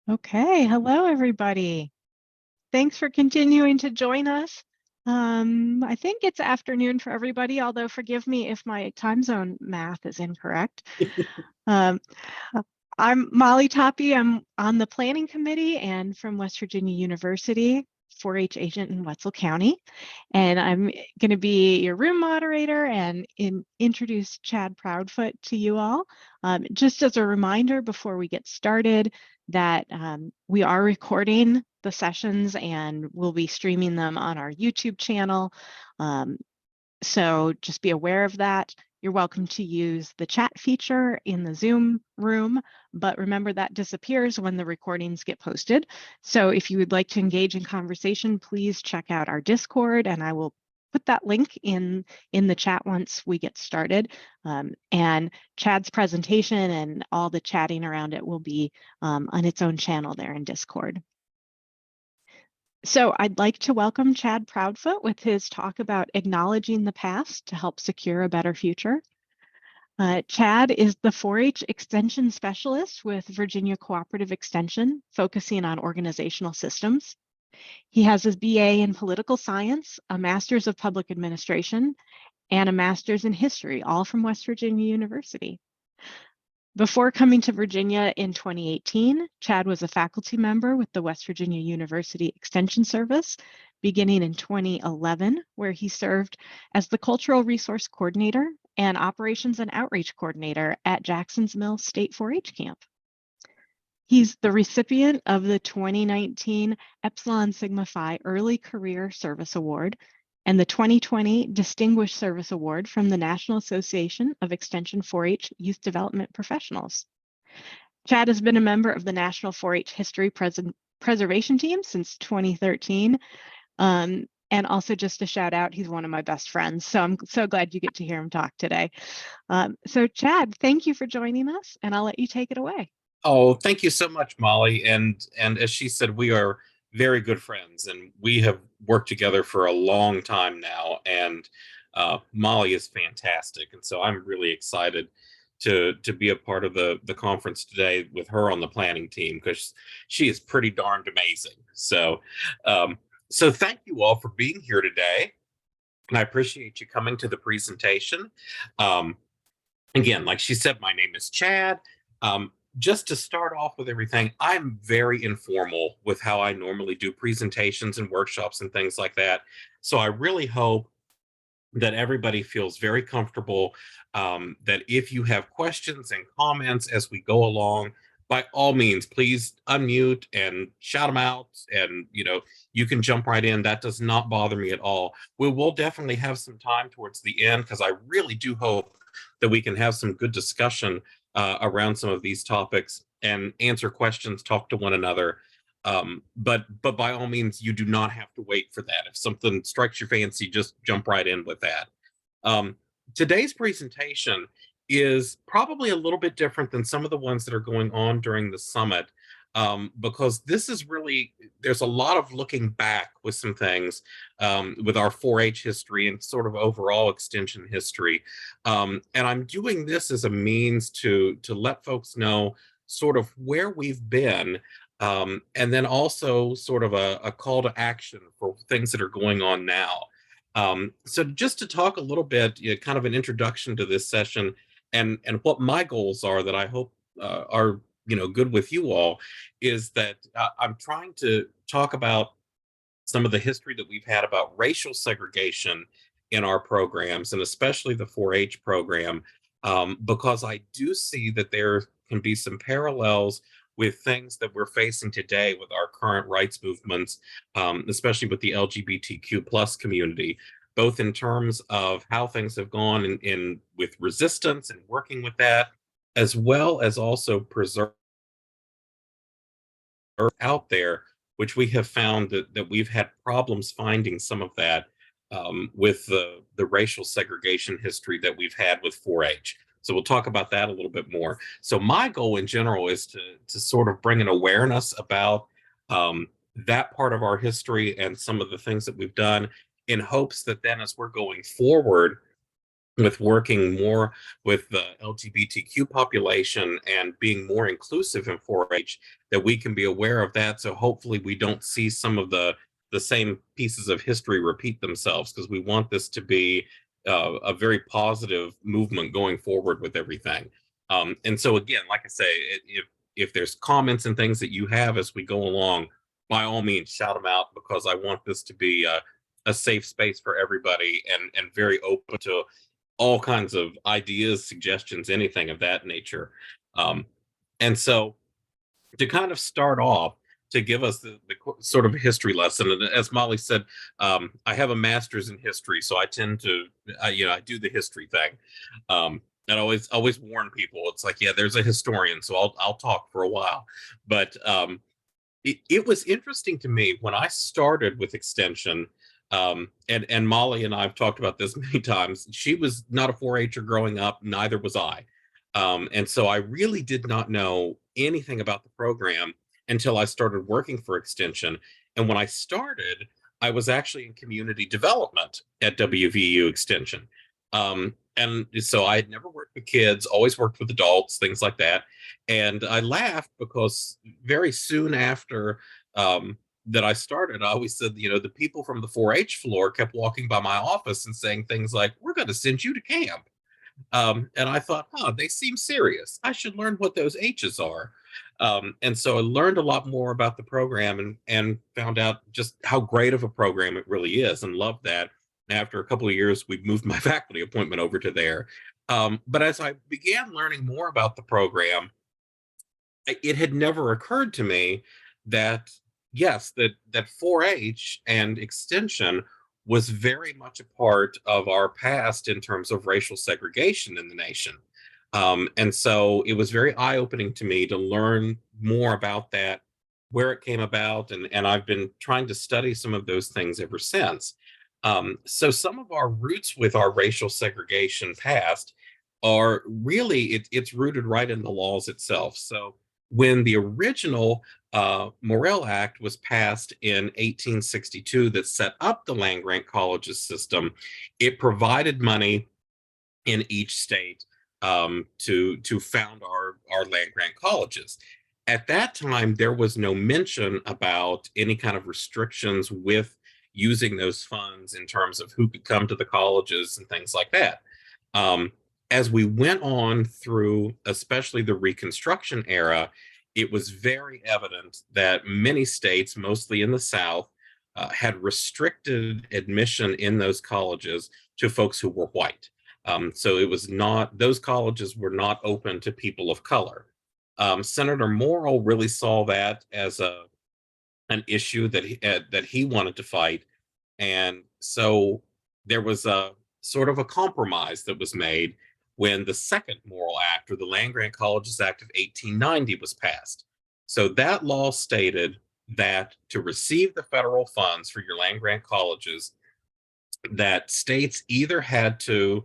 Okay, hello everybody. Thanks for continuing to join us. I think it's afternoon for everybody, although forgive me if my time zone math is incorrect. Um, I'm Molly Toppy. I'm on the planning committee and from West Virginia University, 4-H agent in Wetzel County. And I'm going to be your room moderator and introduce Chad Proudfoot to you all. Just as a reminder before we get started, that we are recording the sessions and we'll be streaming them on our YouTube channel. So just be aware of that. You're welcome to use the chat feature in the Zoom room, but remember that disappears when the recordings get posted. So if you would like to engage in conversation, please check out our Discord, and I will put that link in the chat once we get started. And Chad's presentation and all the chatting around it will be on its own channel there in Discord. So I'd like to welcome Chad Proudfoot with his talk about acknowledging the past to help secure a better future. Chad is the 4-H Extension Specialist with Virginia Cooperative Extension, focusing on organizational systems. He has his BA in Political Science, a Master's of Public Administration, and a Master's in History, all from West Virginia University. Before coming to Virginia in 2018, Chad was a faculty member with the West Virginia University Extension Service, beginning in 2011, where he served as the Cultural Resource Coordinator and Operations and Outreach Coordinator at Jackson's Mill State 4-H Camp. He's the recipient of the 2019 Epsilon Sigma Phi Early Career Service Award and the 2020 Distinguished Service Award from the National Association of Extension 4-H Youth Development Professionals. Chad has been a member of the National 4-H History Preservation Team since 2013. And also just a shout out, he's one of my best friends. So I'm so glad you get to hear him talk today. So Chad, thank you for joining us, and I'll let you take it away. Oh, thank you so much, Molly. And as she said, we are very good friends, and we have worked together for a long time now. And Molly is fantastic, and so I'm really excited to be a part of the conference today with her on the planning team because she is pretty darned amazing. So thank you all for being here today, and I appreciate you coming to the presentation. Um, Again, like she said, my name is Chad. Just to start off with everything, I'm very informal with how I normally do presentations and workshops and things like that. So I really hope that everybody feels very comfortable, that if you have questions and comments as we go along, by all means, please unmute and shout them out. And, you can jump right in. That does not bother me at all. We will definitely have some time towards the end because I really do hope that we can have some good discussion around some of these topics and answer questions, talk to one another. But by all means, you do not have to wait for that. If something strikes your fancy, just jump right in with that. Um, Today's presentation is probably a little bit different than some of the ones that are going on during the summit, because this is really, there's a lot of looking back with some things, with our 4-H history and sort of overall extension history. And I'm doing this as a means to let folks know sort of where we've been, and then also sort of a call to action for things that are going on now. So just to talk a little bit, kind of an introduction to this session and what my goals are that I hope are good with you all, is that I'm trying to talk about some of the history that we've had about racial segregation in our programs, and especially the 4-H program, because I do see that there can be some parallels with things that we're facing today with our current rights movements, especially with the LGBTQ plus community, both in terms of how things have gone in with resistance and working with that, as well as also preserve out there, which we have found that we've had problems finding some of that, with the racial segregation history that we've had with 4-H. So we'll talk about that a little bit more. So my goal in general is to sort of bring an awareness about that part of our history and some of the things that we've done, in hopes that then as we're going forward, with working more with the LGBTQ population and being more inclusive in 4-H, that we can be aware of that. So hopefully we don't see some of the same pieces of history repeat themselves, because we want this to be a very positive movement going forward with everything. And so again, like I say, if there's comments and things that you have as we go along, by all means shout them out, because I want this to be a safe space for everybody, and very open to all kinds of ideas, suggestions, anything of that nature. Um, and so to kind of start off, to give us the sort of history lesson, and as Molly said, I have a master's in history, so I tend to, I do the history thing. And always warn people, it's like, yeah, there's a historian, so I'll talk for a while. But it was interesting to me when I started with extension. And Molly and I have talked about this many times. She was not a 4-H'er growing up, neither was I. And so I really did not know anything about the program until I started working for extension. And when I started, I was actually in community development at WVU Extension. And so I had never worked with kids, always worked with adults, things like that. And I laughed because very soon after that I started, I always said, the people from the 4-H floor kept walking by my office and saying things like, "We're going to send you to camp." And I thought, they seem serious. I should learn what those H's are. And so I learned a lot more about the program, and found out just how great of a program it really is, and loved that. After a couple of years, we moved my faculty appointment over to there. But as I began learning more about the program, it had never occurred to me that yes, that 4-H and extension was very much a part of our past in terms of racial segregation in the nation. And so it was very eye-opening to me to learn more about that, where it came about, and I've been trying to study some of those things ever since. So some of our roots with our racial segregation past are really, it's rooted right in the laws itself. So when the original Morrill Act was passed in 1862 that set up the land grant colleges system, it provided money in each state to found our land grant colleges. At that time, there was no mention about any kind of restrictions with using those funds in terms of who could come to the colleges and things like that. Um, as we went on through, especially the Reconstruction era, it was very evident that many states, mostly in the South, had restricted admission in those colleges to folks who were white. So it was not, those colleges were not open to people of color. Senator Morrill really saw that as an issue that he wanted to fight. And so there was a sort of a compromise that was made when the second Morrill Act, or the Land Grant Colleges Act of 1890, was passed. So that law stated that to receive the federal funds for your land grant colleges, that states either had to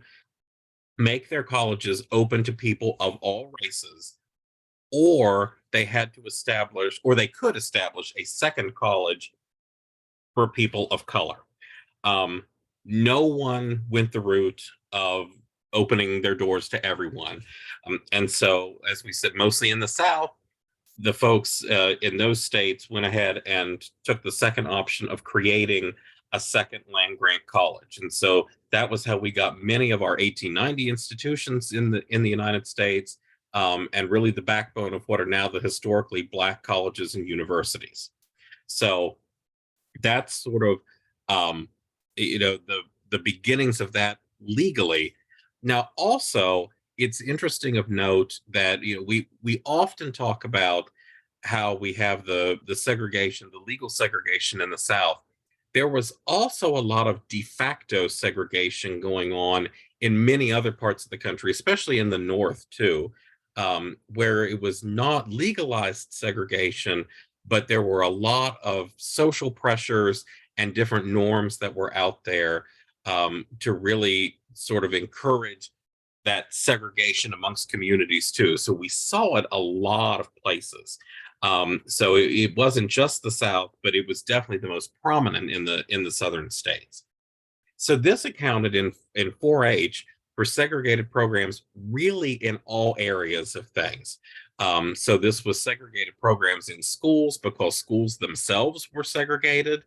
make their colleges open to people of all races, or they had to establish, or they could establish, a second college for people of color. Um, no one went the route of opening their doors to everyone. And so, as we said, mostly in the South, the folks in those states went ahead and took the second option of creating a second land grant college. And so that was how we got many of our 1890 institutions in the United States, and really the backbone of what are now the historically Black colleges and universities. So that's sort of the beginnings of that legally. Now, also, it's interesting of note that we often talk about how we have the segregation, the legal segregation in the South. There was also a lot of de facto segregation going on in many other parts of the country, especially in the North too, where it was not legalized segregation, but there were a lot of social pressures and different norms that were out there to really sort of encourage that segregation amongst communities too. So we saw it a lot of places. So it wasn't just the South, but it was definitely the most prominent in the southern states. So this accounted in 4-H for segregated programs really in all areas of things. So this was segregated programs in schools because schools themselves were segregated.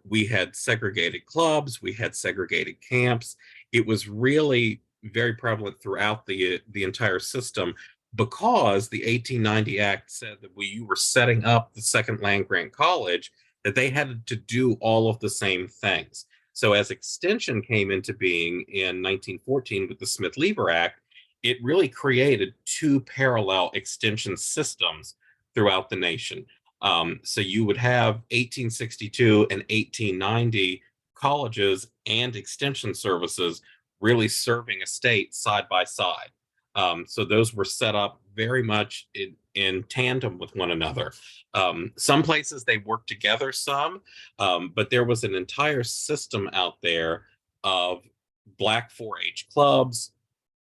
We had segregated clubs, we had segregated camps. It was really very prevalent throughout the entire system because the 1890 Act said that when you were setting up the second land grant college, that they had to do all of the same things. So as extension came into being in 1914 with the Smith-Lever Act, it really created two parallel extension systems throughout the nation. So you would have 1862 and 1890 colleges and extension services really serving a state side by side. So those were set up very much in tandem with one another. Some places they worked together some, but there was an entire system out there of Black 4-H clubs,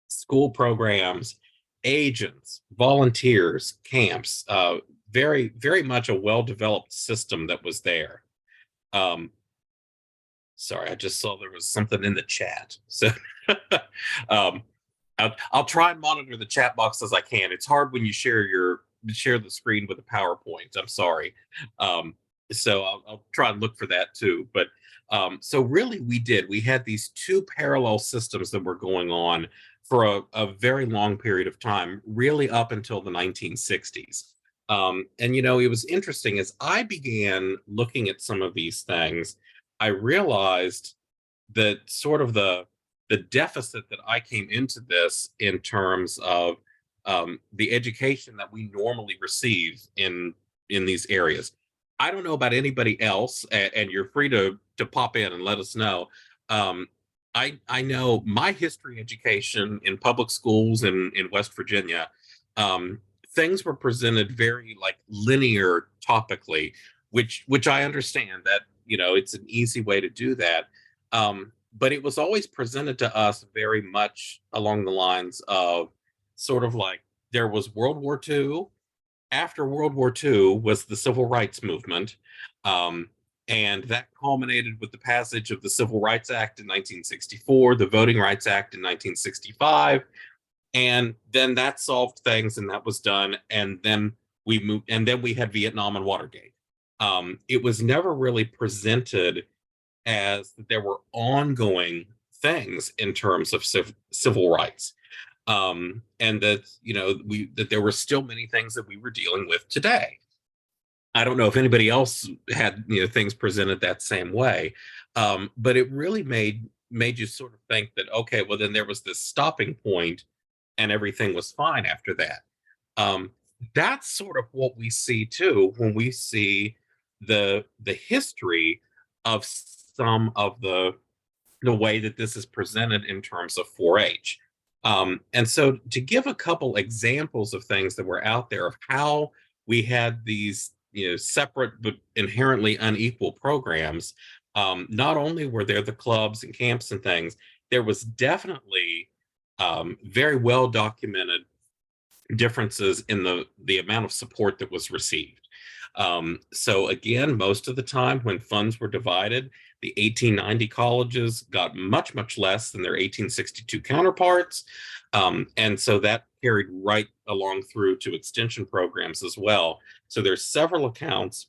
school programs, agents, volunteers, camps, very, very much a well-developed system that was there. Um, Sorry, I just saw there was something in the chat. So um, I'll try and monitor the chat box as I can. It's hard when you share the screen with a PowerPoint. I'm sorry. Um, so I'll try and look for that too. But so really, we had these two parallel systems that were going on for a very long period of time, really up until the 1960s. And it was interesting as I began looking at some of these things. I realized that sort of the deficit that I came into this in terms of the education that we normally receive in these areas. I don't know about anybody else, and you're free to pop in and let us know. Um, I know my history education in public schools in West Virginia, um, things were presented very like linear topically, which I understand that it's an easy way to do that. But it was always presented to us very much along the lines of sort of like there was World War II. After World War II was the Civil Rights Movement. Um, and that culminated with the passage of the Civil Rights Act in 1964, the Voting Rights Act in 1965. And then that solved things and that was done. And then we moved, and then we had Vietnam and Watergate. It was never really presented as there were ongoing things in terms of civil rights, and that that there were still many things that we were dealing with today. I don't know if anybody else had things presented that same way, but it really made you sort of think that okay, well then there was this stopping point, and everything was fine after that. Um, that's sort of what we see too when we see the history of some of the way that this is presented in terms of 4-H. And so to give a couple examples of things that were out there of how we had these separate but inherently unequal programs, not only were there the clubs and camps and things, there was definitely very well documented differences in the amount of support that was received. So again, most of the time when funds were divided, the 1890 colleges got much, much less than their 1862 counterparts. And so that carried right along through to extension programs as well. So there's several accounts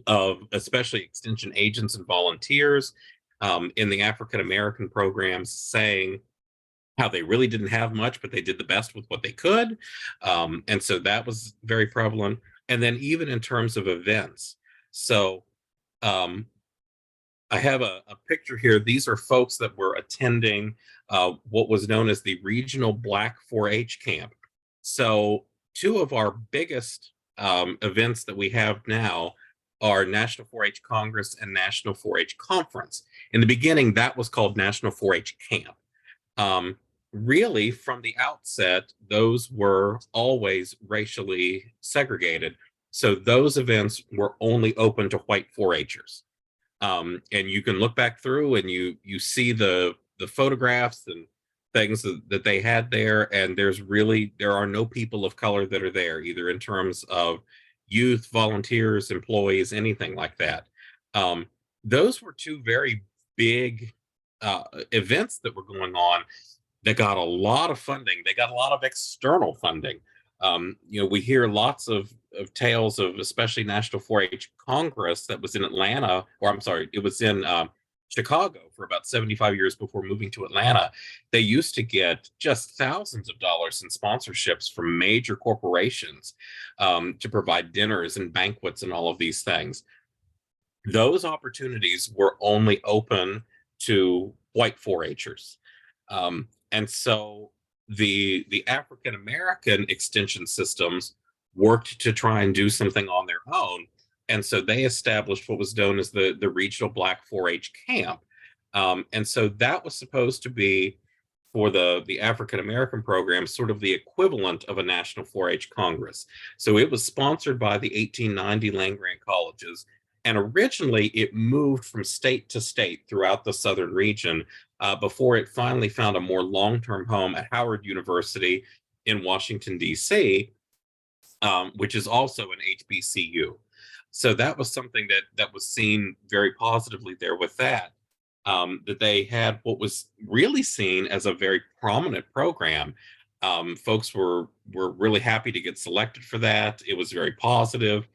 of especially extension agents and volunteers in the African American programs saying how they really didn't have much, but they did the best with what they could. And so that was very prevalent. And then even in terms of events. So um, I have a picture here. These are folks that were attending what was known as the Regional Black 4-H Camp. So two of our biggest events that we have now are National 4-H Congress and National 4-H Conference. In the beginning, that was called National 4-H Camp. Really, from the outset, those were always racially segregated. So those events were only open to white 4-Hers. And you can look back through and you see the photographs and things that they had there, and there are no people of color that are there, either in terms of youth, volunteers, employees, anything like that. Those were two very big events that were going on that got a lot of funding. They got a lot of external funding. We hear lots of tales of, especially National 4-H Congress that was in Atlanta, or I'm sorry, it was in Chicago for about 75 years before moving to Atlanta. They used to get just thousands of dollars in sponsorships from major corporations to provide dinners and banquets and all of these things. Those opportunities were only open to white 4-Hers. And so the African American extension systems worked to try and do something on their own. And so they established what was known as the regional Black 4-H camp. And so that was supposed to be, for the African American program, sort of the equivalent of a National 4-H Congress. So it was sponsored by the 1890 land-grant colleges. And originally it moved from state to state throughout the southern region before it finally found a more long-term home at Howard University in Washington, D.C., which is also an HBCU. So that was something that was seen very positively there with that. That they had what was really seen as a very prominent program. Folks were really happy to get selected for that. It was very positive.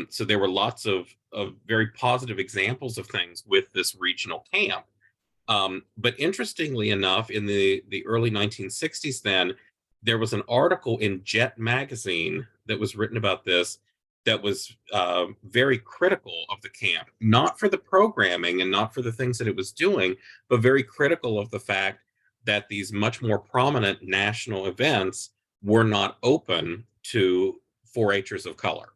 So there were lots of very positive examples of things with this regional camp. But interestingly enough, in the early 1960s, then there was an article in Jet magazine that was written about this that was very critical of the camp, not for the programming and not for the things that it was doing, but very critical of the fact that these much more prominent national events were not open to 4-Hers of color.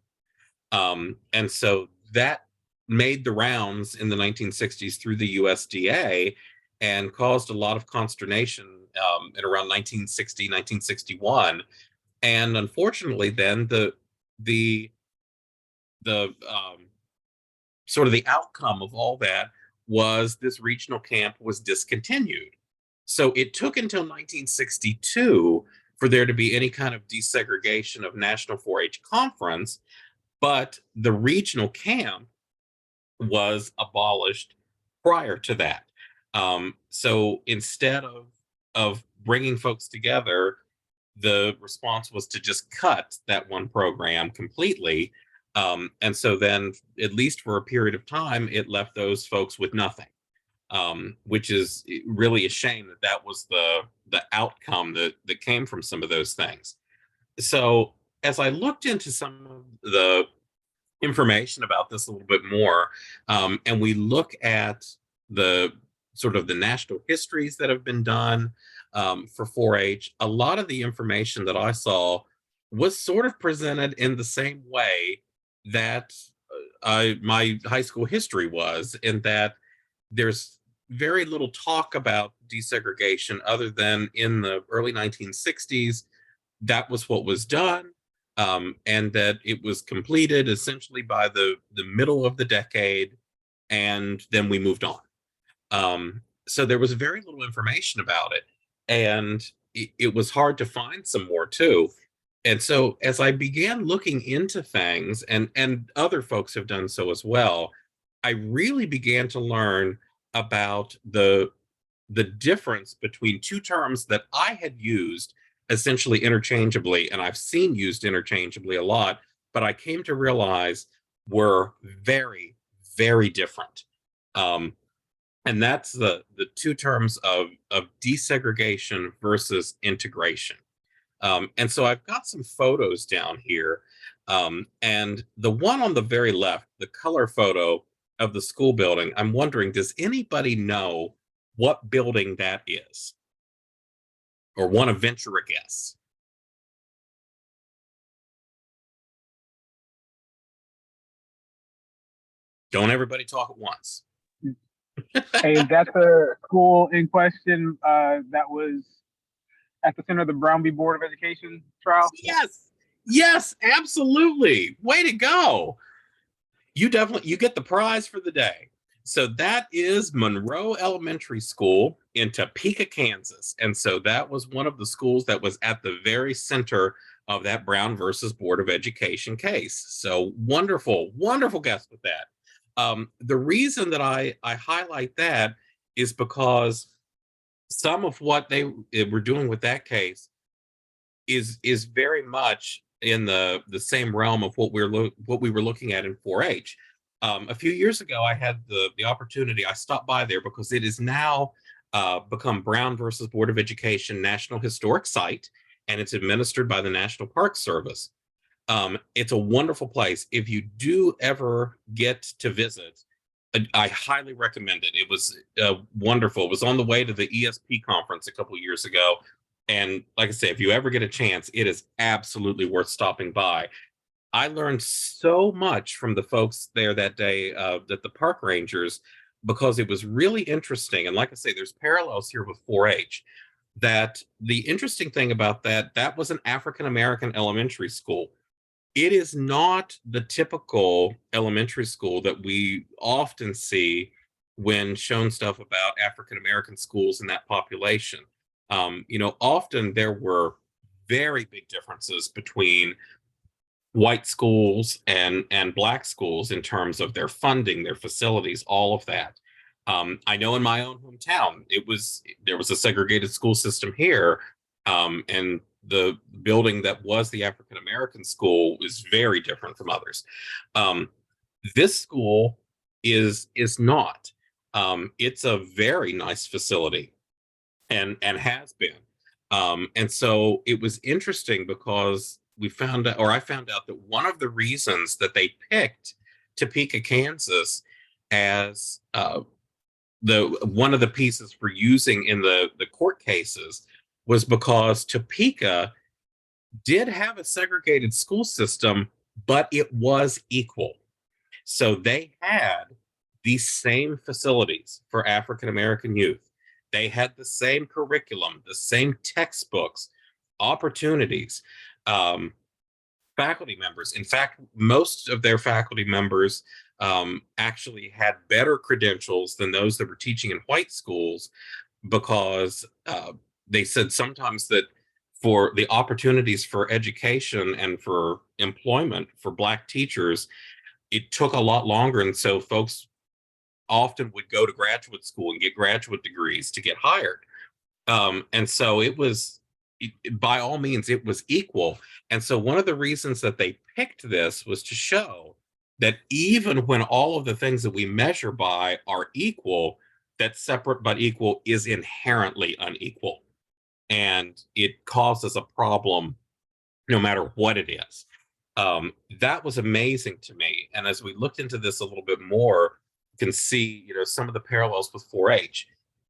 And so that made the rounds in the 1960s through the USDA and caused a lot of consternation in around 1960, 1961. And unfortunately, then the sort of the outcome of all that was this regional camp was discontinued. So it took until 1962 for there to be any kind of desegregation of National 4-H Conference, but the regional camp was abolished prior to that. So instead of bringing folks together, the response was to just cut that one program completely. And so then, at least for a period of time, it left those folks with nothing, which is really a shame that was the outcome that came from some of those things. So as I looked into some of the information about this a little bit more, and we look at the sort of the national histories that have been done for 4-H, a lot of the information that I saw was sort of presented in the same way that my high school history was, in that there's very little talk about desegregation other than in the early 1960s. That was what was done, and that it was completed essentially by the middle of the decade, and then we moved on. So there was very little information about it, and it was hard to find some more too. And so as I began looking into things, and other folks have done so as well, I really began to learn about the difference between two terms that I had used essentially interchangeably, and I've seen used interchangeably a lot, but I came to realize were very, very different. And that's the two terms of desegregation versus integration. And so I've got some photos down here. And the one on the very left, the color photo of the school building, I'm wondering, does anybody know what building that is? Or want to venture a guess? Don't everybody talk at once. Hey, is that the school in question that was at the center of the Brown v. Board of Education trial? Yes, absolutely. Way to go. You get the prize for the day. So that is Monroe Elementary School in Topeka, Kansas. And so that was one of the schools that was at the very center of that Brown versus Board of Education case. So wonderful, wonderful guess with that. The reason that I highlight that is because some of what they were doing with that case is very much in the same realm of what we were looking at in 4-H. A few years ago, I had the opportunity. I stopped by there because it is now become Brown versus Board of Education National Historic Site, and it's administered by the National Park Service. It's a wonderful place. If you do ever get to visit, I highly recommend it. It was wonderful. It was on the way to the ESP conference a couple years ago. And like I say, if you ever get a chance, it is absolutely worth stopping by. I learned so much from the folks there that day, that the park rangers, because it was really interesting. And like I say, there's parallels here with 4-H. That the interesting thing about that was an African-American elementary school. It is not the typical elementary school that we often see when shown stuff about African-American schools in that population. Often there were very big differences between white schools and black schools in terms of their funding, their facilities, all of that. I know in my own hometown, there was a segregated school system here, and the building that was the African American school is very different from others. This school is not. It's a very nice facility, and has been. And so it was interesting because I found out that one of the reasons that they picked Topeka, Kansas, as one of the pieces for using in the court cases was because Topeka did have a segregated school system, but it was equal. So they had these same facilities for African American youth. They had the same curriculum, the same textbooks, opportunities, faculty members. In fact, most of their faculty members actually had better credentials than those that were teaching in white schools, because they said sometimes that for the opportunities for education and for employment for Black teachers, it took a lot longer. And so folks often would go to graduate school and get graduate degrees to get hired. And so by all means, it was equal. And so one of the reasons that they picked this was to show that even when all of the things that we measure by are equal, that separate but equal is inherently unequal. And it causes a problem no matter what it is. That was amazing to me. And as we looked into this a little bit more, you can see, some of the parallels with 4-H.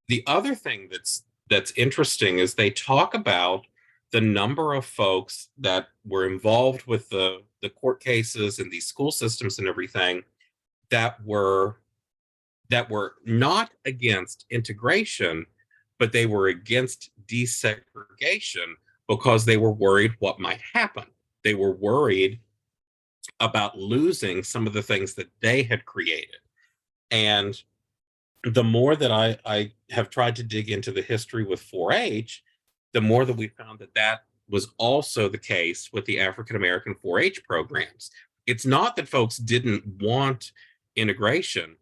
The other thing that's interesting is they talk about the number of folks that were involved with the court cases and these school systems and everything that were not against integration, but they were against desegregation because they were worried what might happen. They were worried about losing some of the things that they had created. And the more that I have tried to dig into the history with 4-H, the more that we found that was also the case with the African American 4-H programs. It's not that folks didn't want integration,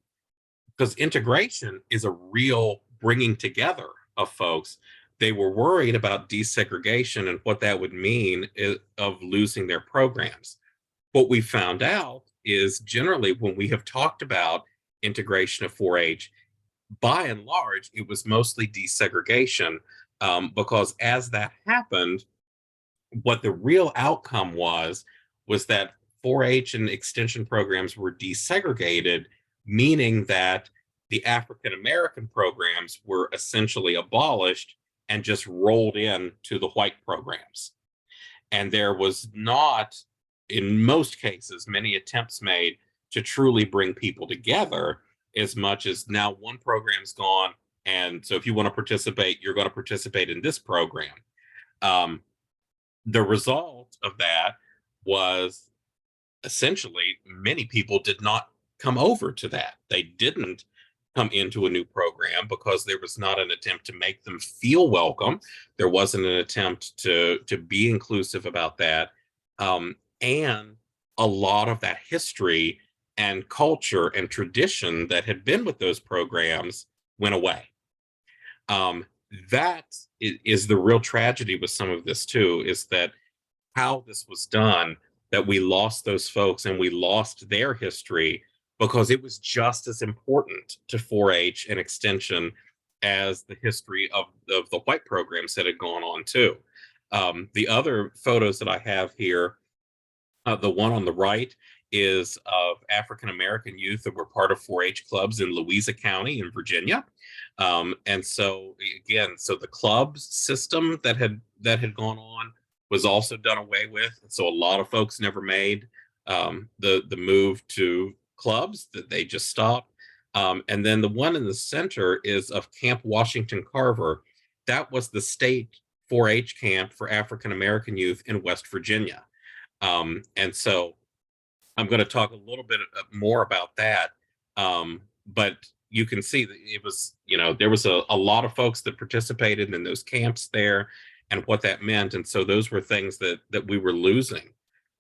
because integration is a real bringing together of folks. They were worried about desegregation and what that would mean of losing their programs. What we found out is generally when we have talked about integration of 4-H, by and large, it was mostly desegregation, because as that happened, what the real outcome was that 4-H and extension programs were desegregated, meaning that the African American programs were essentially abolished and just rolled in to the white programs. And there was not, in most cases, many attempts made to truly bring people together, as much as now one program's gone, and so if you want to participate, you're going to participate in this program. The result of that was essentially many people did not come over to that. They didn't come into a new program because there was not an attempt to make them feel welcome. There wasn't an attempt to be inclusive about that. And a lot of that history and culture and tradition that had been with those programs went away. That is the real tragedy with some of this too, is that how this was done, that we lost those folks and we lost their history because it was just as important to 4-H and extension as the history of the white programs that had gone on too. The other photos that I have here, the one on the right is of African American youth that were part of 4-H clubs in Louisa County in Virginia. And so again, so the club system that had gone on was also done away with. And so a lot of folks never made the move to clubs, that they just stopped. And then the one in the center is of Camp Washington Carver. That was the state 4-H camp for African American youth in West Virginia. And so I'm going to talk a little bit more about that. But you can see that it was, there was a lot of folks that participated in those camps there and what that meant. And so those were things that we were losing.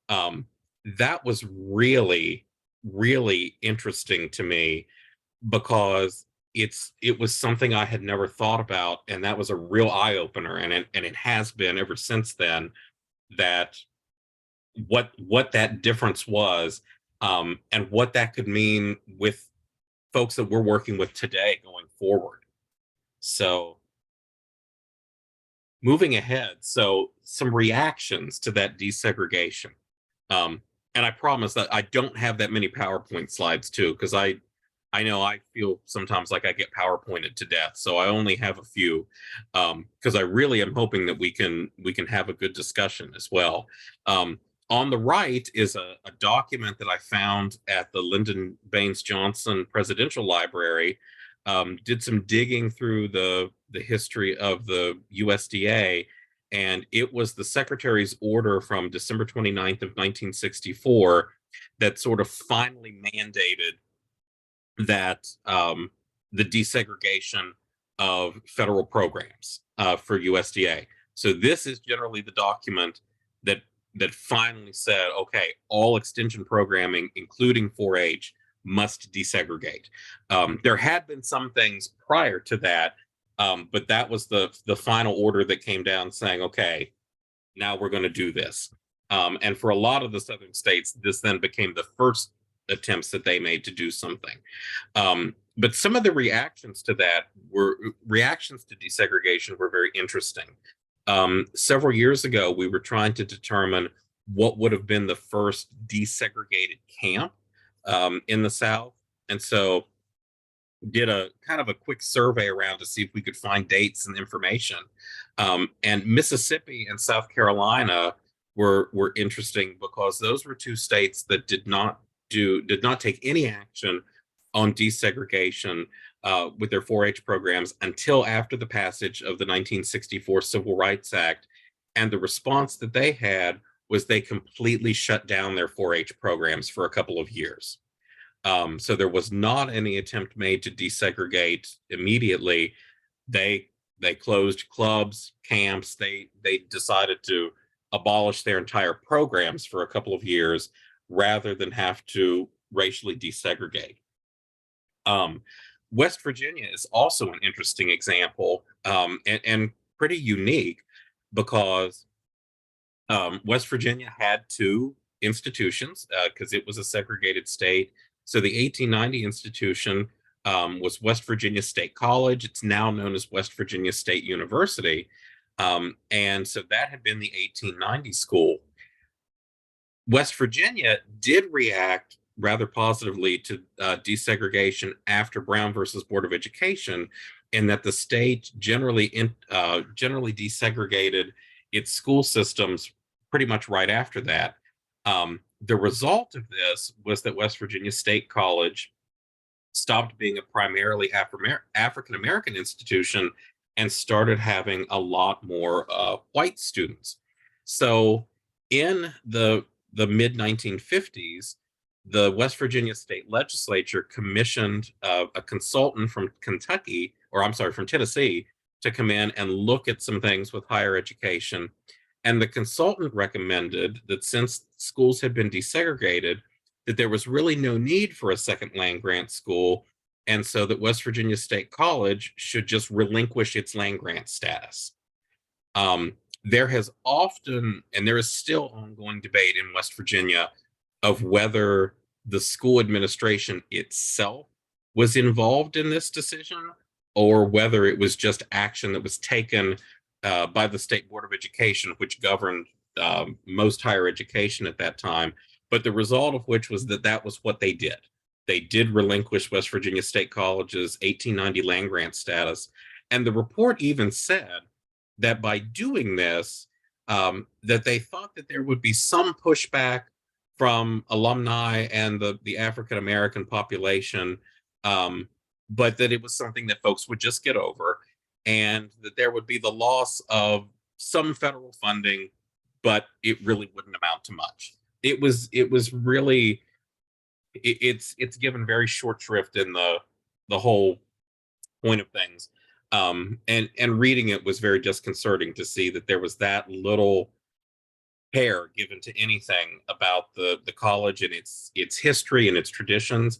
That was really, really interesting to me because it was something I had never thought about. And that was a real eye opener. And it has been ever since then, that what that difference was, and what that could mean with folks that we're working with today going forward. So moving ahead, so some reactions to that desegregation. And I promise that I don't have that many PowerPoint slides too, because I know I feel sometimes like I get PowerPointed to death. So I only have a few, because I really am hoping that we can have a good discussion as well. On the right is a document that I found at the Lyndon Baines Johnson Presidential Library. Did some digging through the history of the USDA, and it was the Secretary's order from December 29th of 1964 that sort of finally mandated that the desegregation of federal programs for USDA. So this is generally the document that finally said, okay, all extension programming, including 4-H, must desegregate. There had been some things prior to that, but that was the final order that came down saying, okay, now we're going to do this. And for a lot of the southern states, this then became the first attempts that they made to do something. But some of the reactions to that reactions to desegregation were very interesting. Several years ago, we were trying to determine what would have been the first desegregated camp in the South. And so did a kind of a quick survey around to see if we could find dates and information. And Mississippi and South Carolina were interesting because those were two states that did not take any action on desegregation with their 4-H programs until after the passage of the 1964 Civil Rights Act. And the response that they had was they completely shut down their 4-H programs for a couple of years. So there was not any attempt made to desegregate immediately. They closed clubs, camps. They decided to abolish their entire programs for a couple of years rather than have to racially desegregate. West Virginia is also an interesting example, and pretty unique because West Virginia had two institutions because it was a segregated state. So the 1890 institution was West Virginia State College. It's now known as West Virginia State University. And so that had been the 1890 school. West Virginia did react rather positively to desegregation after Brown versus Board of Education, in that the state generally desegregated its school systems pretty much right after that. The result of this was that West Virginia State College stopped being a primarily African American institution and started having a lot more white students. So in the mid 1950s, the West Virginia State Legislature commissioned a consultant from from Tennessee, to come in and look at some things with higher education. And the consultant recommended that since schools had been desegregated, that there was really no need for a second land grant school and so that West Virginia State College should just relinquish its land grant status. There has often, and there is still ongoing debate in West Virginia of whether the school administration itself was involved in this decision or whether it was just action that was taken by the State Board of Education, which governed most higher education at that time. But the result of which was that that was what they did. They did relinquish West Virginia State College's 1890 land grant status. And the report even said that by doing this, that they thought that there would be some pushback from alumni and the African American population, but that it was something that folks would just get over, and that there would be the loss of some federal funding, but it really wouldn't amount to much. It was really, it's given very short shrift in the whole point of things. And reading it was very disconcerting to see that there was that little care given to anything about the college and its history and its traditions.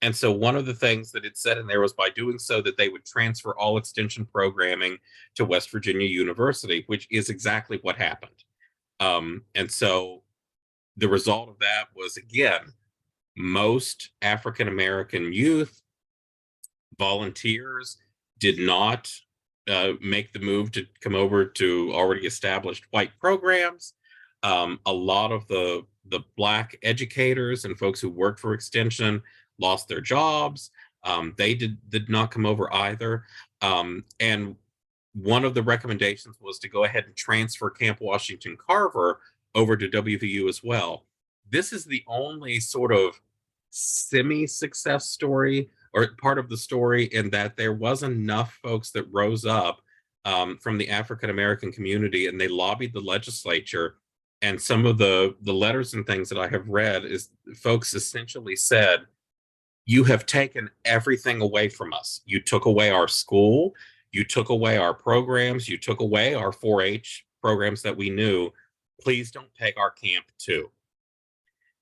And so one of the things that it said in there was by doing so that they would transfer all extension programming to West Virginia University, which is exactly what happened. And so the result of that was, again, most African American youth, volunteers, did not make the move to come over to already established white programs. A lot of the Black educators and folks who worked for Extension lost their jobs. They did not come over either. And one of the recommendations was to go ahead and transfer Camp Washington Carver over to WVU as well. This is the only sort of semi-success story or part of the story in that there was enough folks that rose up from the African American community, and they lobbied the legislature. And some of the letters and things that I have read is folks essentially said, you have taken everything away from us. You took away our school, you took away our programs, you took away our 4-H programs that we knew. Please don't take our camp too.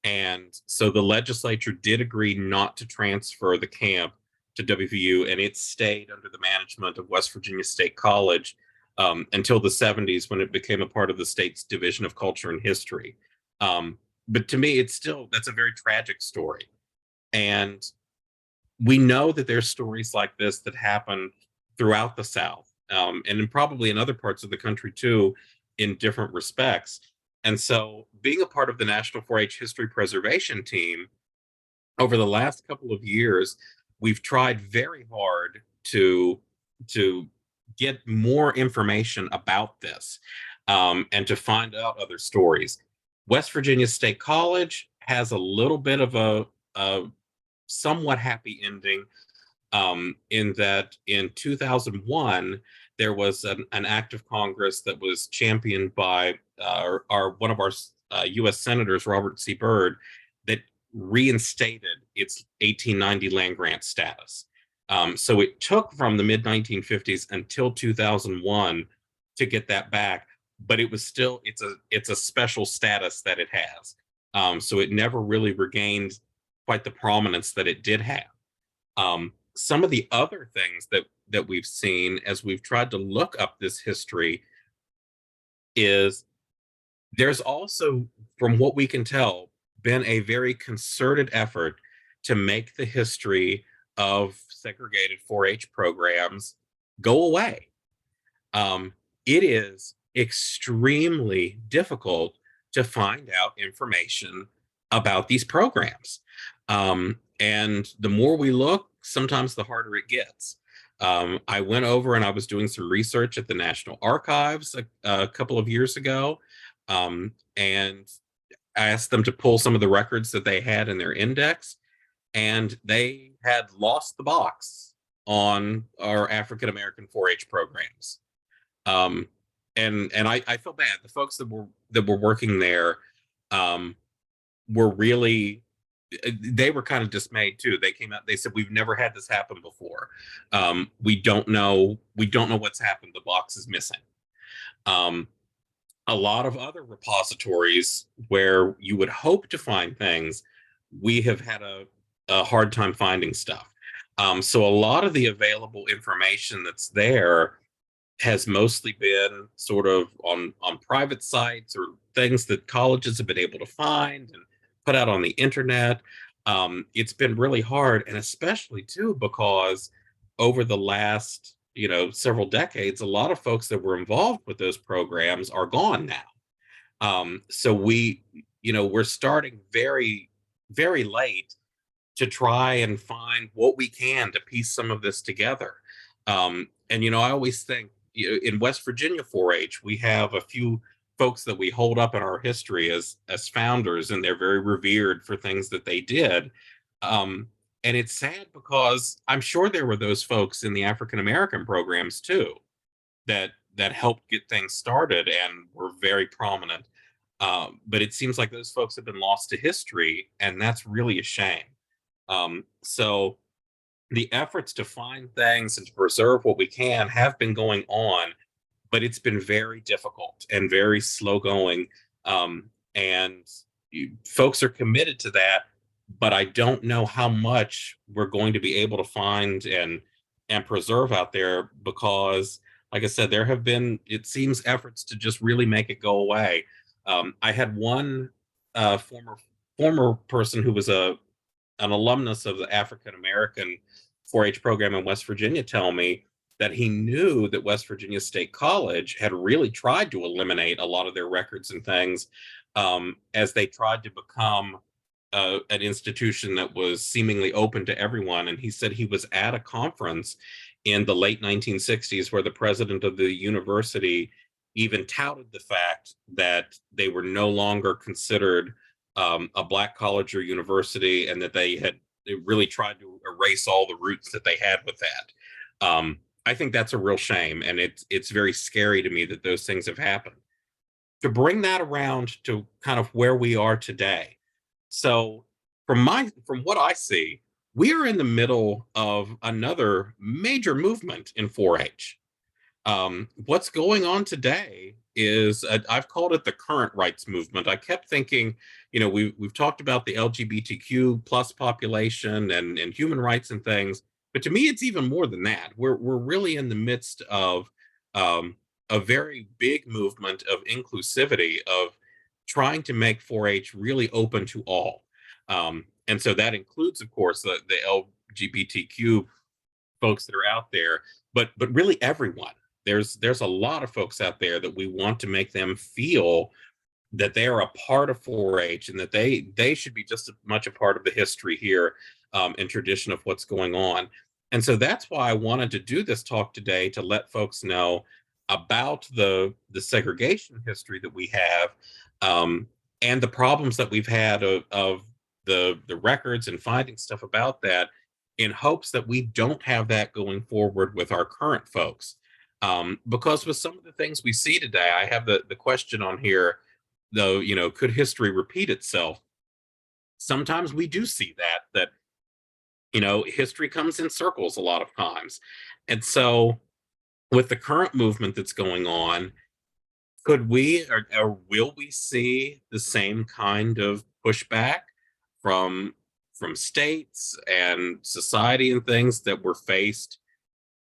And so the legislature did agree not to transfer the camp to WVU, and it stayed under the management of West Virginia State College until the 70s, when it became a part of the state's Division of Culture and History. But to me, that's a very tragic story. And we know that there's stories like this that happen throughout the South, and probably in other parts of the country too, in different respects. And so being a part of the National 4-H History Preservation Team, over the last couple of years, we've tried very hard to get more information about this and to find out other stories. West Virginia State College has a little bit of a somewhat happy ending in that in 2001, there was an act of Congress that was championed by one of our U.S. senators, Robert C. Byrd, that reinstated its 1890 land grant status. So it took from the mid-1950s until 2001 to get that back, but it was still, it's a special status that it has. So it never really regained quite the prominence that it did have. Some of the other things that we've seen as we've tried to look up this history is there's also, from what we can tell, been a very concerted effort to make the history of segregated 4-H programs go away. It is extremely difficult to find out information about these programs. And the more we look, sometimes the harder it gets. I went over and I was doing some research at the National Archives a couple of years ago, and I asked them to pull some of the records that they had in their index, and they had lost the box on our African American 4-H programs. And I feel bad. The folks that were working there were really, they were kind of dismayed too. They came out, they said, we've never had this happen before. We don't know what's happened. The box is missing. A lot of other repositories where you would hope to find things, we have had a hard time finding stuff. So a lot of the available information that's there has mostly been sort of on private sites or things that colleges have been able to find and put out on the internet. It's been really hard, and especially too because over the last several decades, a lot of folks that were involved with those programs are gone now. So we're starting very, very late to try and find what we can to piece some of this together. And I always think in West Virginia 4-H, we have a few folks that we hold up in our history as founders, and they're very revered for things that they did. Um, and it's sad because I'm sure there were those folks in the African American programs too that helped get things started and were very prominent. But it seems like those folks have been lost to history, and that's really a shame. So the efforts to find things and to preserve what we can have been going on, but it's been very difficult and very slow going. And folks are committed to that, but I don't know how much we're going to be able to find and preserve out there because, like I said, there have been, it seems, efforts to just really make it go away. I had one former person who was an alumnus of the African American 4-H program in West Virginia tell me that he knew that West Virginia State College had really tried to eliminate a lot of their records and things as they tried to become an institution that was seemingly open to everyone. And he said he was at a conference in the late 1960s where the president of the university even touted the fact that they were no longer considered a black college or university, and that they really tried to erase all the roots that they had with that. I think that's a real shame, and it's very scary to me that those things have happened. To bring that around to kind of where we are today. So from what I see, we are in the middle of another major movement in 4-H. What's going on today is I've called it the current rights movement. I kept thinking, we've talked about the LGBTQ plus population and human rights and things, but to me, it's even more than that. We're really in the midst of a very big movement of inclusivity, of trying to make 4-H really open to all. And so that includes, of course, the LGBTQ folks that are out there, but really everyone. There's a lot of folks out there that we want to make them feel that they are a part of 4-H and that they should be just as much a part of the history here and tradition of what's going on. And so that's why I wanted to do this talk today, to let folks know about the segregation history that we have, and the problems that we've had of the records and finding stuff about that, in hopes that we don't have that going forward with our current folks. Because with some of the things we see today, I have the question on here, though, could history repeat itself? Sometimes we do see that history comes in circles a lot of times. And so with the current movement that's going on, could we or will we see the same kind of pushback from states and society and things that were faced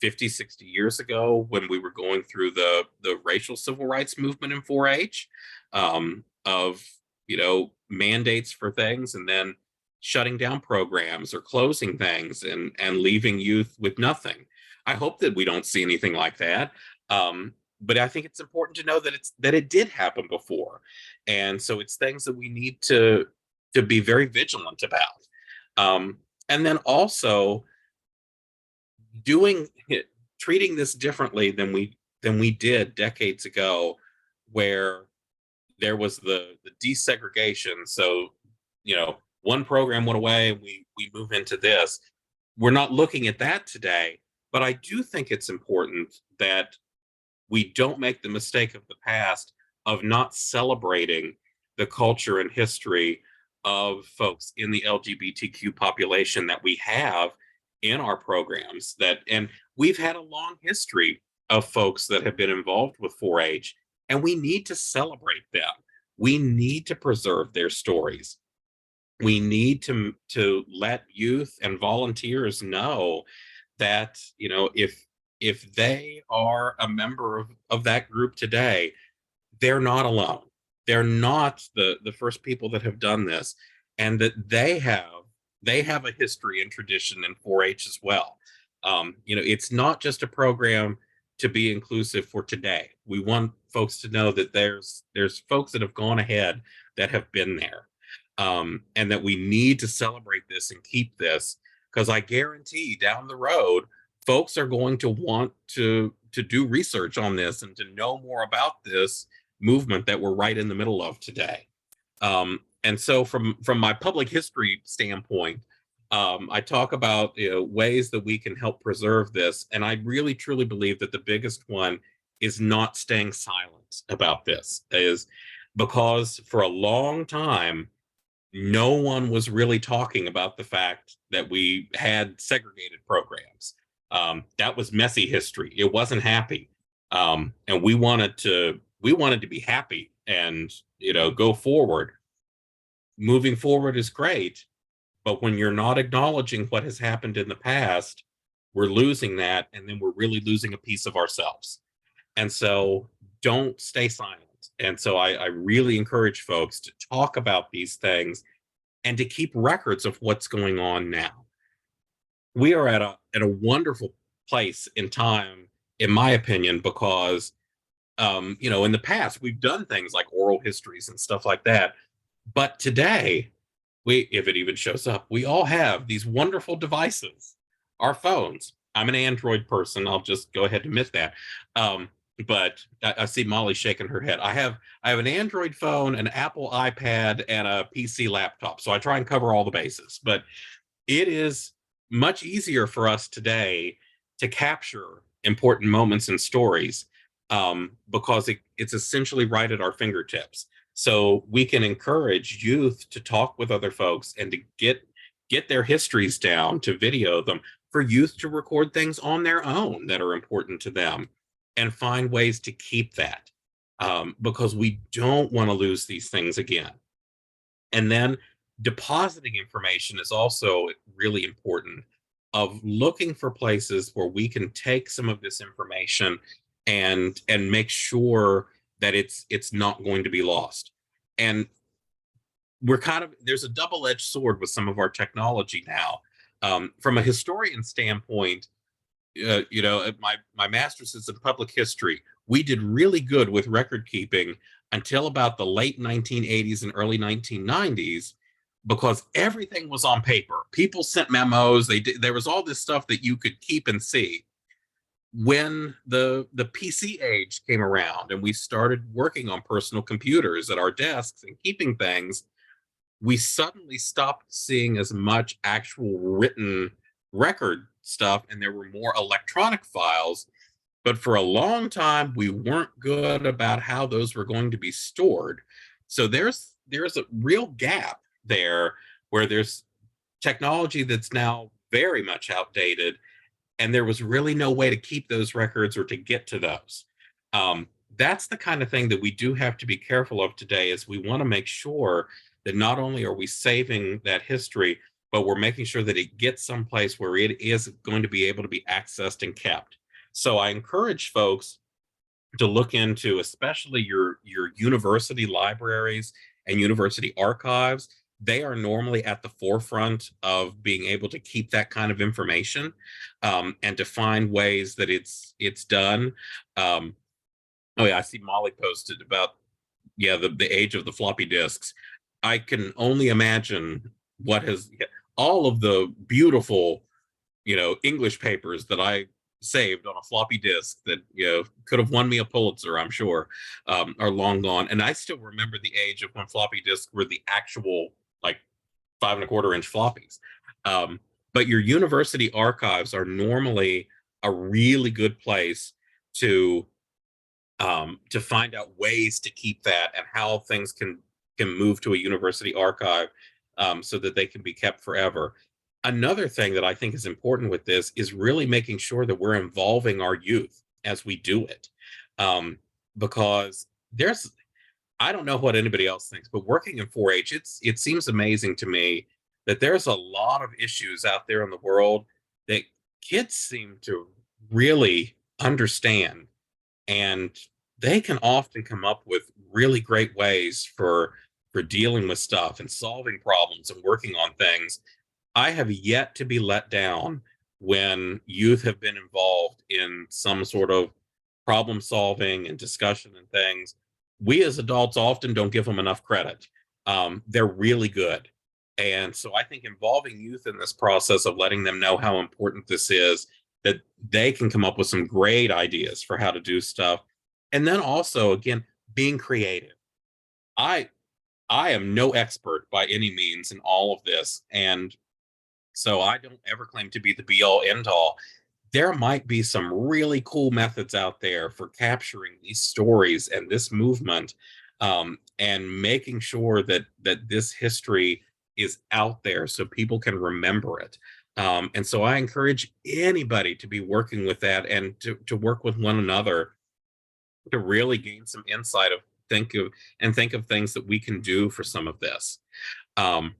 50, 60 years ago when we were going through the racial civil rights movement in 4-H, of mandates for things and then shutting down programs or closing things and leaving youth with nothing? I hope that we don't see anything like that. But I think it's important to know that it did happen before, and so it's things that we need to be very vigilant about. And then also doing treating this differently than we did decades ago, where there was the desegregation. So one program went away, and we move into this. We're not looking at that today, but I do think it's important that we don't make the mistake of the past of not celebrating the culture and history of folks in the LGBTQ population that we have in our programs. And we've had a long history of folks that have been involved with 4-H, and we need to celebrate them. We need to preserve their stories. We need to let youth and volunteers know that, you know, if they are a member of that group today, they're not alone. They're not the first people that have done this, and that they have a history and tradition in 4-H as well. You know, it's not just a program to be inclusive for today. We want folks to know that there's folks that have gone ahead that have been there, and that we need to celebrate this and keep this, because I guarantee down the road, folks are going to want to do research on this and to know more about this movement that we're right in the middle of today. And so from my public history standpoint, I talk about, you know, ways that we can help preserve this, and I really truly believe that the biggest one is not staying silent about this, is because for a long time no one was really talking about the fact that we had segregated programs. That was messy history. It wasn't happy, and we wanted to be happy and, you know, go forward. Moving forward is great, but when you're not acknowledging what has happened in the past, we're losing that, and then we're really losing a piece of ourselves. And so, don't stay silent. And so, I really encourage folks to talk about these things and to keep records of what's going on now. We are at a wonderful place in time, in my opinion, because you know, in the past we've done things like oral histories and stuff like that, but today, we, if it even shows up, we all have these wonderful devices, our phones. I'm an Android person. I'll just go ahead and admit that. But I see Molly shaking her head. I have an Android phone, an Apple iPad, and a PC laptop. So I try and cover all the bases. But it is much easier for us today to capture important moments and stories, because it's essentially right at our fingertips. So we can encourage youth to talk with other folks and to get their histories down, to video them, for youth to record things on their own that are important to them, and find ways to keep that, because we don't want to lose these things again. And then depositing information is also really important, of looking for places where we can take some of this information and make sure that it's not going to be lost. And we're kind of, there's a double-edged sword with some of our technology now. From a historian standpoint, you know, my master's is in public history. We did really good with record keeping until about the late 1980s and early 1990s, because everything was on paper. People sent memos. There was all this stuff that you could keep and see. When the PC age came around and we started working on personal computers at our desks and keeping things, we suddenly stopped seeing as much actual written record stuff, and there were more electronic files. But for a long time, we weren't good about how those were going to be stored. So there's a real gap there, where there's technology that's now very much outdated, and there was really no way to keep those records or to get to those. That's the kind of thing that we do have to be careful of today, is we want to make sure that not only are we saving that history, but we're making sure that it gets someplace where it is going to be able to be accessed and kept. So I encourage folks to look into, especially your university libraries and university archives. They are normally at the forefront of being able to keep that kind of information, and to find ways that it's done. Oh yeah, I see Molly posted about, yeah, the age of the floppy disks. I can only imagine what has, all of the beautiful, you know, English papers that I saved on a floppy disk that, you know, could have won me a Pulitzer, I'm sure, are long gone. And I still remember the age of when floppy disks were the actual, like, 5.25-inch floppies. But your university archives are normally a really good place to find out ways to keep that, and how things can move to a university archive, so that they can be kept forever. Another thing that I think is important with this is really making sure that we're involving our youth as we do it, because there's I don't know what anybody else thinks, but working in 4-H, it seems amazing to me that there's a lot of issues out there in the world that kids seem to really understand, and they can often come up with really great ways for dealing with stuff and solving problems and working on things. I have yet to be let down when youth have been involved in some sort of problem solving and discussion and things. We as adults often don't give them enough credit. They're really good. And so I think involving youth in this process of letting them know how important this is, that they can come up with some great ideas for how to do stuff. And then also, again, being creative. I I am no expert by any means in all of this. And so I don't ever claim to be the be all end all. There might be some really cool methods out there for capturing these stories and this movement, and making sure that this history is out there so people can remember it. And so I encourage anybody to be working with that and to work with one another to really gain some insight of think of things that we can do for some of this. Um,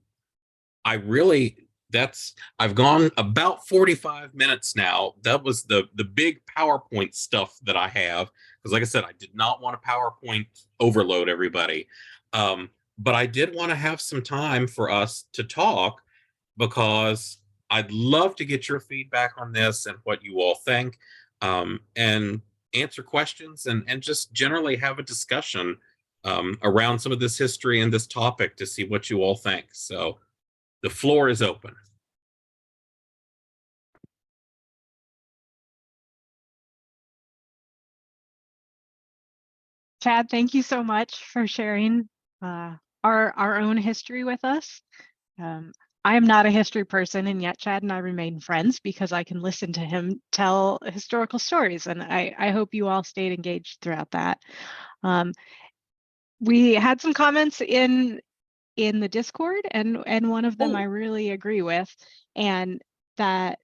I really that's I've gone about 45 minutes now. That was the big PowerPoint stuff that I have, because like I said, I did not want to PowerPoint overload everybody. But I did want to have some time for us to talk, because I'd love to get your feedback on this and what you all think, and answer questions and just generally have a discussion around some of this history and this topic to see what you all think. So the floor is open. Chad, thank you so much for sharing our own history with us. I am not a history person, and yet Chad and I remain friends because I can listen to him tell historical stories, and I hope you all stayed engaged throughout that. We had some comments in the Discord, and one of them I really agree with, and that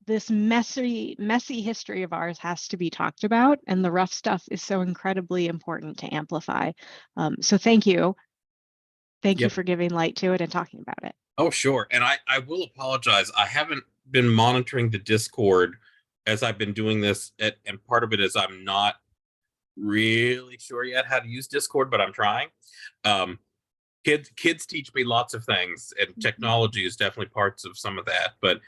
this messy history of ours has to be talked about, and the rough stuff is so incredibly important to amplify. So thank you. Thank you for giving light to it and talking about it. Oh, sure. And I will apologize. I haven't been monitoring the Discord as I've been doing this, and part of it is I'm not really sure yet how to use Discord, but I'm trying. Kids teach me lots of things, and technology is definitely parts of some of that. But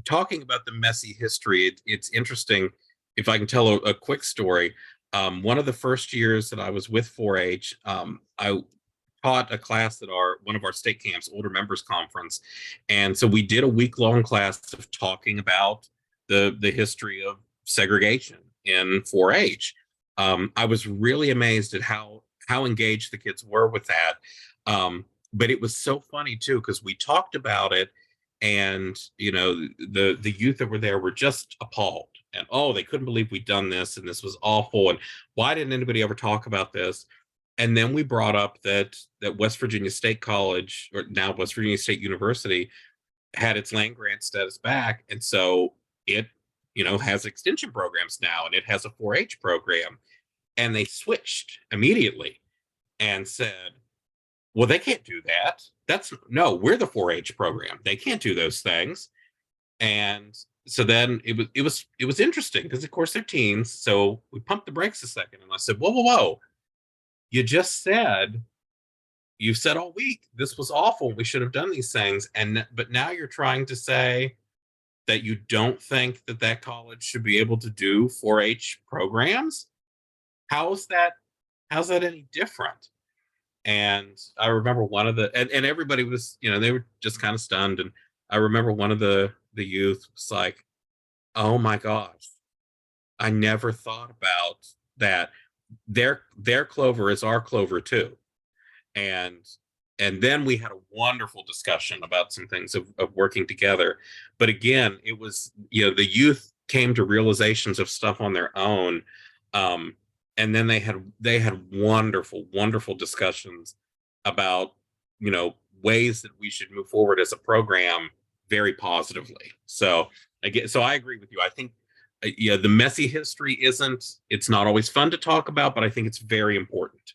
talking about the messy history, it's interesting. If I can tell a quick story, one of the first years that I was with 4-H, I taught a class at one of our state camps, older members conference, and so we did a week-long class of talking about the history of segregation in 4-H. I was really amazed at how engaged the kids were with that. But it was so funny too, because we talked about it, and the youth that were there were just appalled, and oh, they couldn't believe we'd done this, and this was awful, and why didn't anybody ever talk about this? And then we brought up that West Virginia State College, or now West Virginia State University, had its land grant status back, and so it has extension programs now, and it has a 4-H program, and they switched immediately and said, well, they can't do that. We're the 4-H program. They can't do those things. And so then it was interesting, because of course they're teens. So we pumped the brakes a second, and I said, whoa. You just said, you've said all week, this was awful. We should have done these things. But now you're trying to say that you don't think that college should be able to do 4-H programs? How's that any different? And I remember one of the, and everybody was, they were just kind of stunned. And I remember one of the youth was like, oh my gosh, I never thought about that. Their clover is our clover too. And then we had a wonderful discussion about some things of working together. But again, it was, the youth came to realizations of stuff on their own. And then they had wonderful discussions about, ways that we should move forward as a program very positively. So I agree with you. I think, the messy history it's not always fun to talk about, but I think it's very important.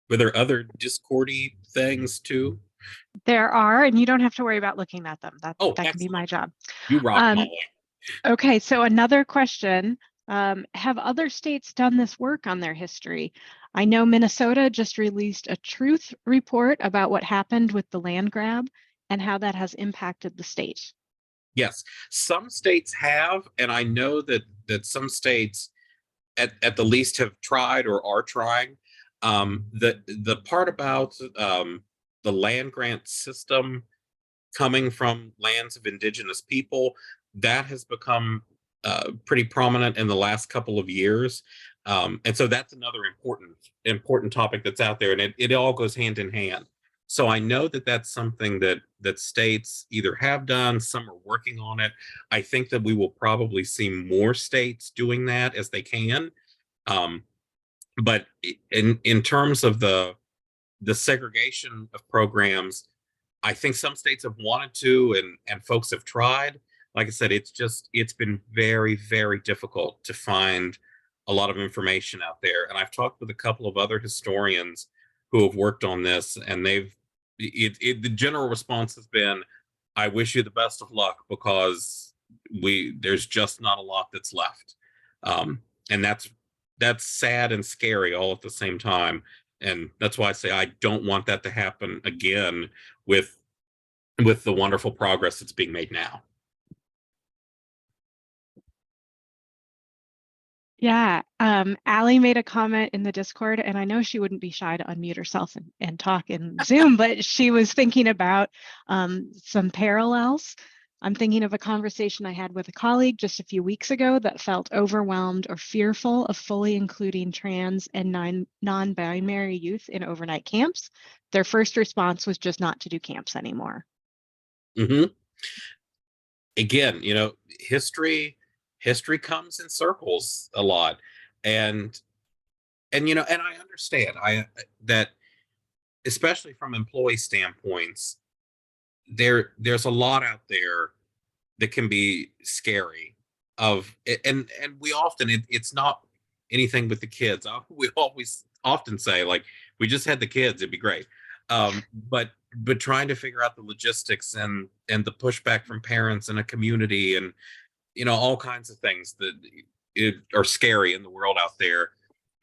Were there other discordy things too? There are, and you don't have to worry about looking at them. That Oh, can be my excellent. job. You rock, Molly. Okay, so another question. Have other states done this work on their history? I know Minnesota just released a truth report about what happened with the land grab and how that has impacted the state. Yes, some states have, and I know that some states at the least have tried or are trying. The part about the land grant system coming from lands of indigenous people, that has become pretty prominent in the last couple of years. And so that's another important topic that's out there, and it all goes hand in hand. So I know that that's something that states either have done, some are working on it. I think that we will probably see more states doing that as they can. Um, but in terms of the segregation of programs, I think some states have wanted to, and folks have tried. Like I said, it's been very, very difficult to find a lot of information out there. And I've talked with a couple of other historians who have worked on this, and the general response has been, I wish you the best of luck, because there's just not a lot that's left. And that's sad and scary all at the same time. And that's why I say I don't want that to happen again with the wonderful progress that's being made now. Yeah, Allie made a comment in the Discord, and I know she wouldn't be shy to unmute herself and talk in Zoom, but she was thinking about some parallels. I'm thinking of a conversation I had with a colleague just a few weeks ago that felt overwhelmed or fearful of fully including trans and non-binary youth in overnight camps. Their first response was just not to do camps anymore. Mm-hmm. Again, history comes in circles a lot, and and I understand that, especially from employee standpoints, there's a lot out there that can be scary and we often it's not anything with the kids. We always often say, like, we just had the kids, it'd be great. But trying to figure out the logistics and the pushback from parents and a community, and all kinds of things that are scary in the world out there.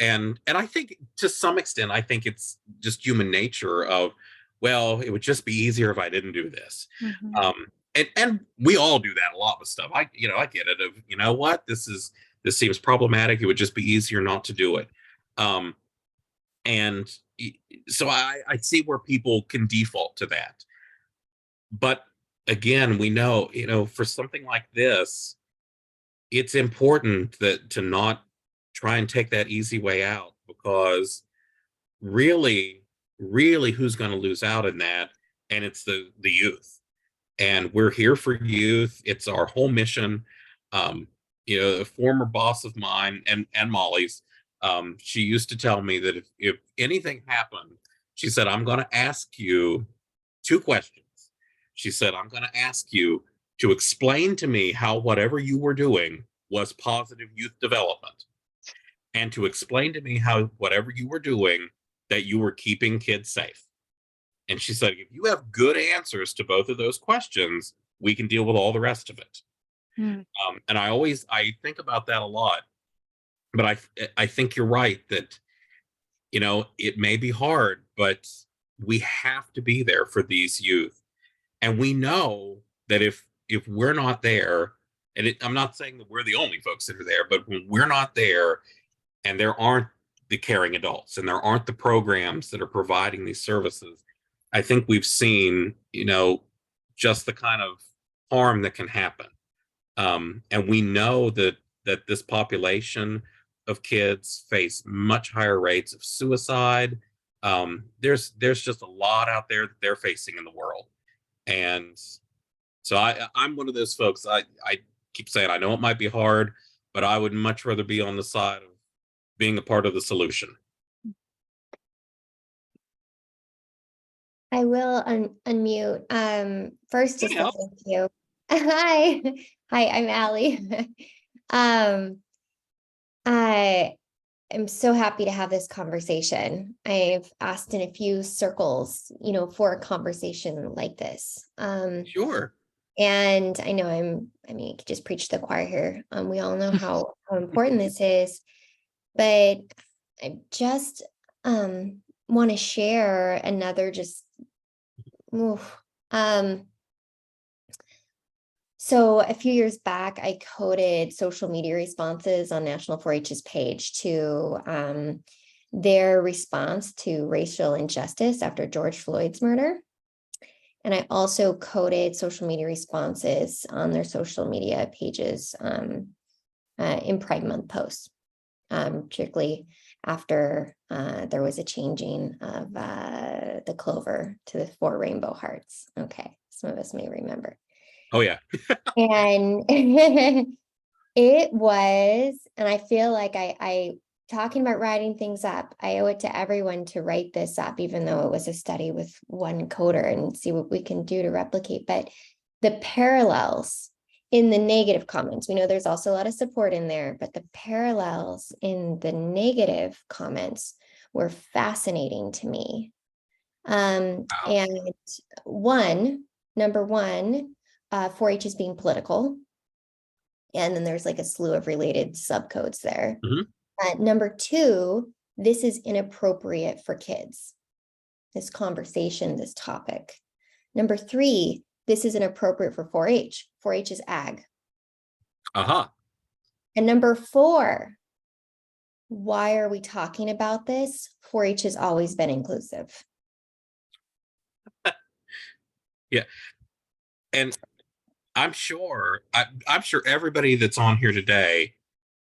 And I think, to some extent, I think it's just human nature of, well, it would just be easier if I didn't do this. Mm-hmm. And we all do that a lot with stuff. I get it, of, what, this seems problematic, it would just be easier not to do it. And so I see where people can default to that. But again, we know, for something like this, it's important that to not try and take that easy way out, because really, really, who's going to lose out in that? And it's the youth. And we're here for youth. It's our whole mission. A former boss of mine and Molly's, she used to tell me that if anything happened, she said, I'm going to ask you two questions. She said, I'm going to ask you to explain to me how whatever you were doing was positive youth development, and to explain to me how whatever you were doing, that you were keeping kids safe. And she said, if you have good answers to both of those questions, we can deal with all the rest of it. Mm. And I think about that a lot. But I think you're right that, it may be hard, but we have to be there for these youth. And we know that if we're not there, and I'm not saying that we're the only folks that are there, but when we're not there, and there aren't the caring adults, and there aren't the programs that are providing these services, I think we've seen, just the kind of harm that can happen. And we know that this population of kids face much higher rates of suicide. There's just a lot out there that they're facing in the world. And so I'm one of those folks. I keep saying, I know it might be hard, but I would much rather be on the side of being a part of the solution. I will unmute. First, just Hey, say Al. thank you. Hi, hi, I'm Allie. um, I am so happy to have this conversation. I've asked in a few circles, for a conversation like this. Sure. And I know I mean, you could just preach to the choir here. We all know how important this is, but I just want to share another so a few years back, I coded social media responses on National 4-H's page to their response to racial injustice after George Floyd's murder. And I also coded social media responses on their social media pages in Pride Month posts, particularly after there was a changing of the clover to the 4 rainbow hearts. Okay, some of us may remember. Oh, yeah. And it was, and I feel like I talking about writing things up, I owe it to everyone to write this up, even though it was a study with one coder, and see what we can do to replicate. But the parallels in the negative comments, we know there's also a lot of support in there, but the parallels in the negative comments were fascinating to me. Wow. And number one, 4-H is being political. And then there's like a slew of related subcodes there. Number 2, this is inappropriate for kids. This conversation, this topic. Number 3, this is inappropriate for 4-H. 4-H is ag. And number 4, why are we talking about this? 4-H has always been inclusive. Yeah. And I'm sure everybody that's on here today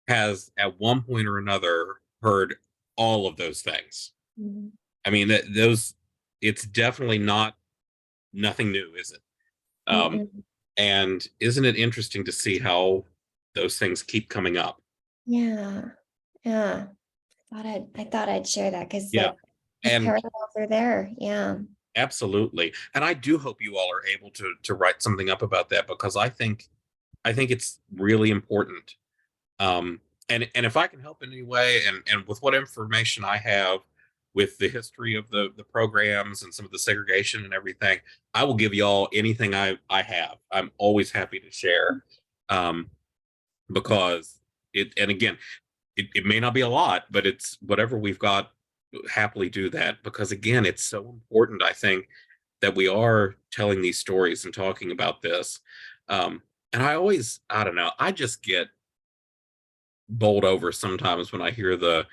has at one point or another heard all of those things. I mean, it's definitely nothing new, is it? And isn't it interesting to see how those things keep coming up? Yeah. I thought I'd share that because the and parallels are there. Yeah. Absolutely. And I do hope you all are able to write something up about that, because I think it's really important. And if I can help in any way, and with what information I have with the history of the programs and some of the segregation and everything, I will give y'all anything I have. I'm always happy to share, because it may not be a lot, but it's whatever we've got. Happily do that, because again, it's so important, I think, that we are telling these stories and talking about this. And I don't know, I just get bowled over sometimes when I hear this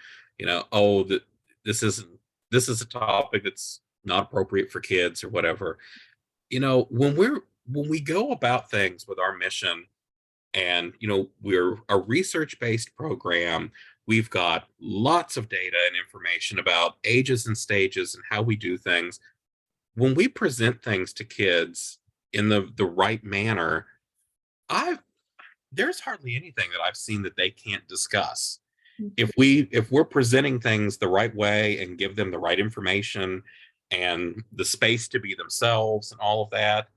is a topic that's not appropriate for kids or whatever. When we go about things with our mission, and we're a research-based program, we've got lots of data and information about ages and stages and how we do things. When we present things to kids in the right manner, there's hardly anything that I've seen that they can't discuss. If we're presenting things the right way and give them the right information and the space to be themselves and all of that.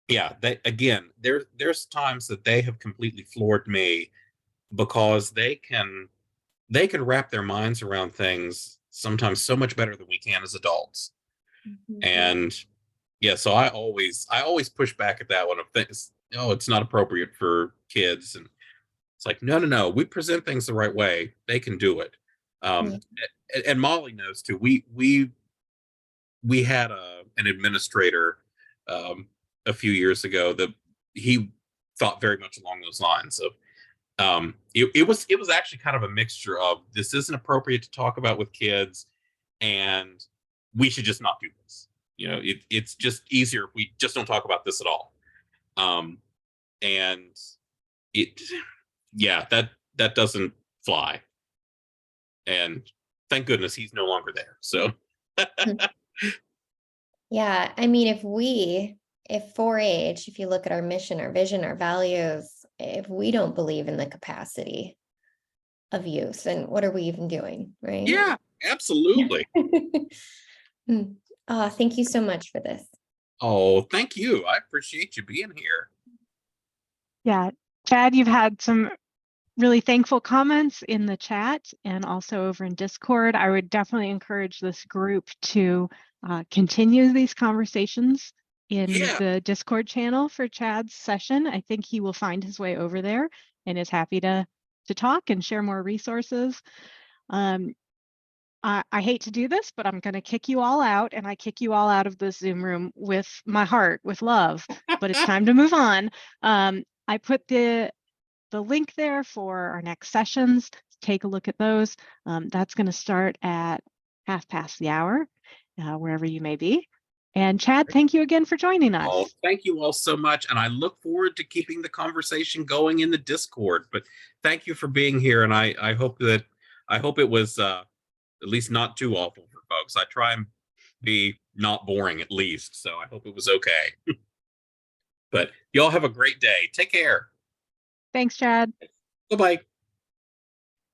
Yeah, there's times that they have completely floored me, because they can wrap their minds around things sometimes so much better than we can as adults. And yeah, so I always push back at that one of things. It's not appropriate for kids, and it's like, no, we present things the right way, they can do it. And Molly knows too. We had an administrator a few years ago that he thought very much along those lines of, it was actually kind of a mixture of, this isn't appropriate to talk about with kids, and we should just not do this. It's just easier if we just don't talk about this at all. And that doesn't fly. And thank goodness he's no longer there. So yeah, I mean, if 4-H, if you look at our mission, our vision, our values, if we don't believe in the capacity of youth, then what are we even doing, right? Yeah, absolutely. Thank you so much for this. Oh, thank you. I appreciate you being here. Yeah, Chad, you've had some really thankful comments in the chat and also over in Discord. I would definitely encourage this group to continue these conversations in Yeah. the Discord channel for Chad's session. I think he will find his way over there and is happy to talk and share more resources. I hate to do this, but I'm going to kick you all out, and I kick you all out of the Zoom room with my heart, with love, but it's time to move on. I put the link there for our next sessions. Take a look at those. That's going to start at 1:30, wherever you may be. And Chad, thank you again for joining us. Oh, thank you all so much. And I look forward to keeping the conversation going in the Discord. But thank you for being here. And I hope it was at least not too awful for folks. I try and be not boring at least. So I hope it was okay. But y'all have a great day. Take care. Thanks, Chad. Bye-bye.